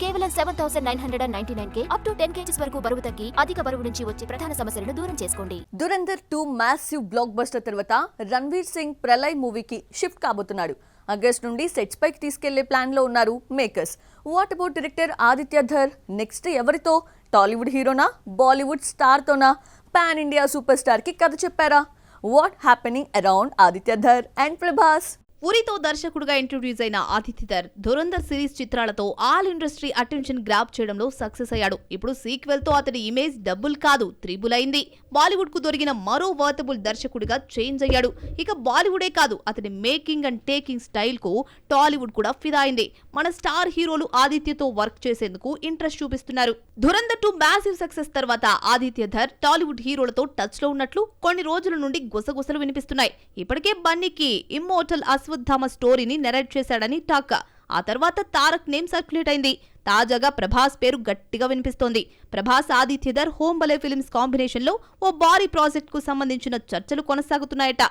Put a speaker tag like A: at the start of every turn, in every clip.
A: కేవలం 7,999K up to 10 kgs వరకు బరువు తగ్గి అధిక బరువు నుంచి వచ్చే ప్రధాన సమస్యలను దూరం చేసుకోండి.
B: దురంధర్ 2 మ్యాసివ్ బ్లాక్ బస్టర్ తర్వాత రణ్వీర్ సింగ్ ప్రళయ్ మూవీకి షిఫ్ట్ కాబోతున్నాడు. ఆగస్ట్ నుండి సెట్స్ పైకి తీసుకెళ్లే ప్లాన్ లో ఉన్నారు makers. What about director Aditya Dhar? Next ఎవరితో? టాలీవుడ్ హీరోనా, బాలీవుడ్ స్టార్ తోనా, పాన్ ఇండియా సూపర్ స్టార్ కి కథ చెప్పారా? What happening around Aditya Dhar and Prabhas?
C: పూరితో దర్శకుడుగా ఇంట్రొడ్యూస్ అయిన ఆదిత్య ధర్ దురంధర్ సిరీస్ చిత్రాలతో ఆల్ ఇండస్ట్రీ అటెన్షన్ గ్రాప్ చేయడంలో సక్సెస్ అయ్యాడు. ఇప్పుడు సీక్వెల్ తో అతడి ఇమేజ్ డబుల్ కాదు త్రిబుల్ అయింది. బాలీవుడ్ కు దొరికిన మరో వర్తబుల్ దర్శకుడిగా చేంజ్ అయ్యాడు. ఇక బాలీవుడే కాదు, అతడి మేకింగ్ అండ్ టేకింగ్ స్టైల్ కు టాలీవుడ్ కూడా ఫిదా అయింది. మన స్టార్ హీరోలు ఆదిత్యతో వర్క్ చేసేందుకు ఇంట్రెస్ట్ చూపిస్తున్నారు. దురంధర్ 2 మ్యాసివ్ సక్సెస్ తర్వాత ఆదిత్య ధర్ టాలీవుడ్ హీరోలతో టచ్ లో ఉన్నట్లు కొన్ని రోజుల నుండి గుసగుసలు వినిపిస్తున్నాయి. ఇప్పటికే బన్నీకి ఇమ్మోర్టల్ అశ్వత్థామ స్టోరీని నెరేట్ చేశాడని టాక్. ఆ తర్వాత తారక్ నేమ్ సర్క్యులేట్ అయింది. తాజాగా ప్రభాస్ పేరు గట్టిగా వినిపిస్తోంది. ప్రభాస్ ఆదిత్య ధర్ హోమ్ బలే ఫిల్మ్స్ కాంబినేషన్ లో ఓ భారీ ప్రాజెక్ట్ కు సంబంధించిన చర్చలు కొనసాగుతున్నాయట.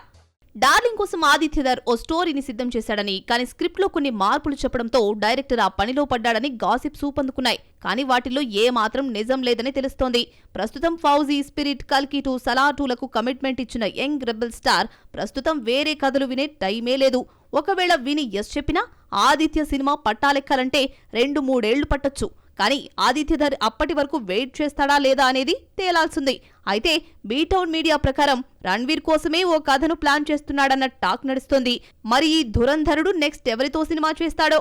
C: డార్లింగ్ కోసం ఆదిత్య ధర్ ఓ స్టోరీని సిద్ధం చేశాడని, కానీ స్క్రిప్ట్ లో కొన్ని మార్పులు చెప్పడంతో డైరెక్టర్ ఆ పనిలో పడ్డాడని గాసిప్స్ ఊపందుకున్నాయి. కానీ వాటిల్లో ఏ మాత్రం నిజం లేదని తెలుస్తోంది. ప్రస్తుతం ఫౌజీ, స్పిరిట్, కల్కి 2, సలార్ 2లకు కమిట్మెంట్ ఇచ్చిన యంగ్ రెబెల్ స్టార్ ప్రస్తుతం వేరే కథలు వినే టైమే లేదు. ఒకవేళ విని ఎస్ చెప్పినా ఆదిత్య సినిమా పట్టాలెక్కాలంటే 2-3 ఏళ్లు పట్టొచ్చు. కానీ ఆదిత్య ధర్ అప్పటి వరకు వెయిట్ చేస్తాడా లేదా అనేది తేలాల్సింది. అయితే బీటౌన్ మీడియా ప్రకారం రణ్వీర్ కోసమే ఓ కథను ప్లాన్ చేస్తున్నాడన్న టాక్ నడుస్తోంది. మరి ఈ దురంధరుడు నెక్స్ట్ ఎవరితో సినిమా చేస్తాడో?